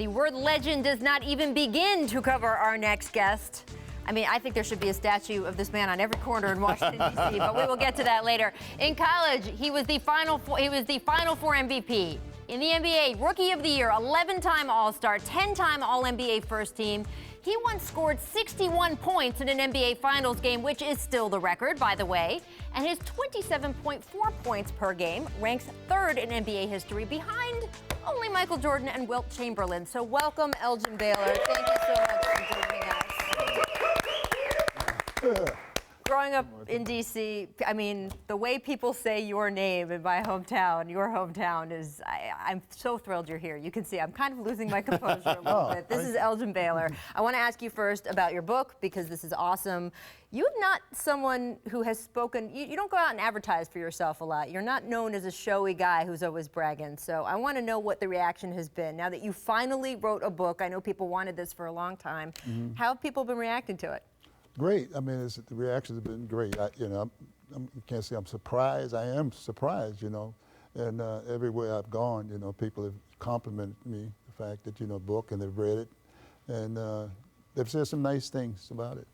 The word legend does not even begin to cover our next guest. I mean, I think there should be a statue of this man on every corner in Washington, D.C., but we will get to that later. In college, he was the Final Four MVP. In the NBA, Rookie of the Year, 11-time All-Star, 10-time All-NBA First Team. He once scored 61 points in an NBA Finals game, which is still the record, by the way. And his 27.4 points per game ranks third in NBA history, behind only Michael Jordan and Wilt Chamberlain. So welcome, Elgin Baylor. Thank you so much for joining us. Growing up in D.C., I mean, the way people say your name in my hometown, your hometown, is, I'm so thrilled you're here. You can see I'm kind of losing my composure a little bit. This is Elgin Baylor. I want to ask you first about your book, because this is awesome. You're not someone who has spoken, you don't go out and advertise for yourself a lot. You're not known as a showy guy who's always bragging. So I want to know what the reaction has been. Now that you finally wrote a book, I know people wanted this for a long time. How have people been reacting to it? Great. I mean, the reactions have been great. I can't say I'm surprised. I am surprised, And everywhere I've gone, people have complimented me, the fact that, book, and they've read it. And they've said some nice things about it.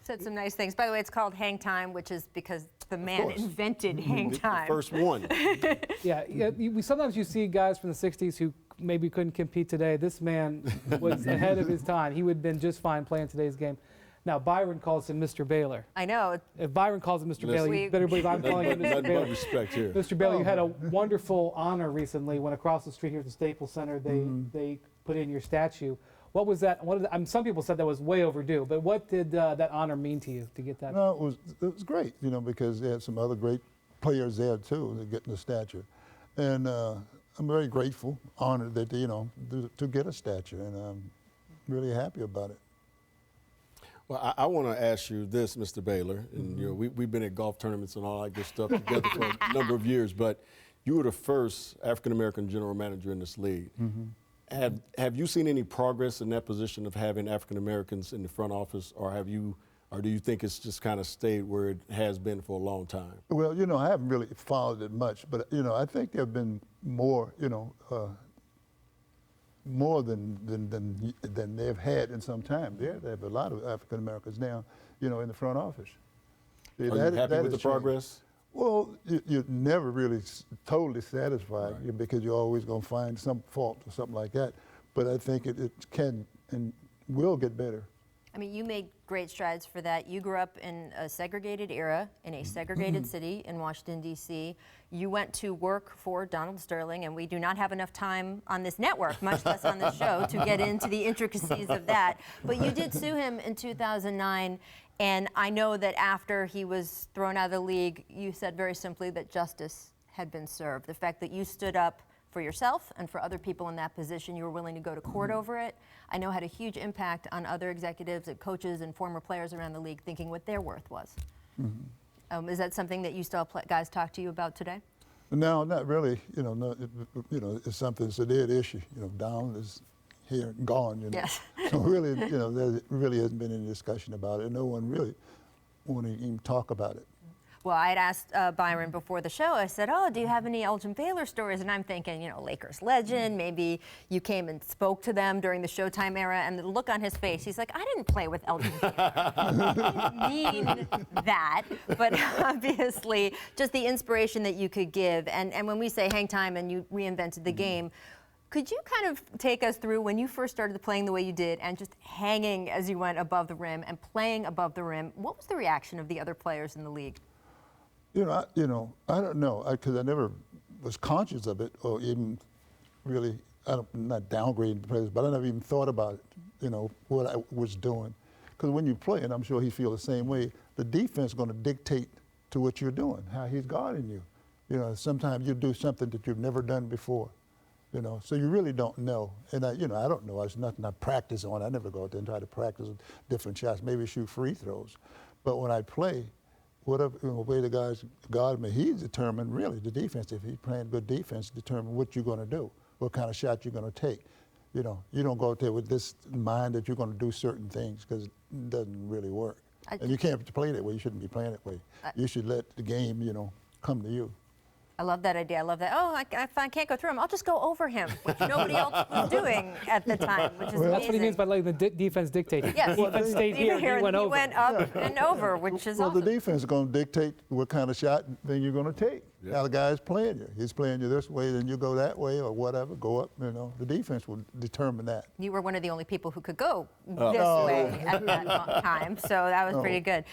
Said some nice things. By the way, it's called Hang Time, which is because the man invented Hang Time. The first one. Sometimes you see guys from the 60s who maybe couldn't compete today. This man was ahead of his time. He would have been just fine playing today's game. Now, Byron calls him Mr. Baylor. I know. If Byron calls him Mr. Baylor, you better believe I'm calling him Mr. Baylor. Respect here. Mr. Baylor, you had a wonderful honor recently when across the street here at the Staples Center, they put in your statue. What was that? Some people said that was way overdue, but what did that honor mean to you to get that? No, it was great, because they had some other great players there, too, getting the statue. And I'm very grateful, honored that, to get a statue, and I'm really happy about it. Well, I want to ask you this, Mr. Baylor, and we've been at golf tournaments and all that good stuff together for a number of years, but you were the first African-American general manager in this league. Have you seen any progress in that position of having African-Americans in the front office, or do you think it's just kind of stayed where it has been for a long time? Well, I haven't really followed it much, but I think there have been more, more than they've had in some time. They have a lot of African Americans now, in the front office. Are you happy with the progress? Well, you're never really totally satisfied, because you're always going to find some fault or something like that. But I think it can and will get better. I mean, you made great strides for that. You grew up in a segregated era, in a segregated city in Washington, D.C. You went to work for Donald Sterling, and we do not have enough time on this network, much less on this show, to get into the intricacies of that. But you did sue him in 2009, and I know that after he was thrown out of the league, you said very simply that justice had been served. The fact that you stood up for yourself and for other people in that position, you were willing to go to court over it, I know had a huge impact on other executives and coaches and former players around the league thinking what their worth was. Is that something that you still guys talk to you about today? No, not really. No, it's something, it's a dead issue. Down is here and gone, Yes. So really, there really hasn't been any discussion about it. No one really want to even talk about it. Well, I had asked Byron before the show, I said, do you have any Elgin Baylor stories? And I'm thinking, Lakers legend, maybe you came and spoke to them during the Showtime era, and the look on his face, he's like, I didn't play with Elgin Baylor. He didn't mean that, but obviously just the inspiration that you could give. And when we say Hang Time and you reinvented the game, could you kind of take us through when you first started playing the way you did and just hanging as you went above the rim and playing above the rim? What was the reaction of the other players in the league? I don't know, because I never was conscious of it, or even really, I'm not downgrading the players, but I never even thought about it, what I was doing. Because when you play, and I'm sure he feels the same way, the defense is going to dictate to what you're doing, how he's guarding you. Sometimes you do something that you've never done before, so you really don't know. And I don't know, it's nothing I practice on. I never go out there and try to practice different shots, maybe shoot free throws. But when I play, whatever way the guys guard me, he's determined, really, the defense, if he's playing good defense, determine what you're going to do, what kind of shot you're going to take. You don't go out there with this mind that you're going to do certain things, because it doesn't really work. And you can't play that way. You shouldn't be playing that way. You should let the game, come to you. I love that idea. I love that. Oh, if I can't go through him, I'll just go over him, which nobody else was doing at the time, which is amazing. That's what he means by letting the defense dictate. Yes. Defense stayed here, he went over. He went up and over, which is Well, awesome. the defense is going to dictate what kind of shot thing you're going to take. Yeah. Now the guy's playing you. He's playing you this way, then you go that way or whatever. Go up. You know, the defense will determine that. You were one of the only people who could go this way at that time, so that was pretty good.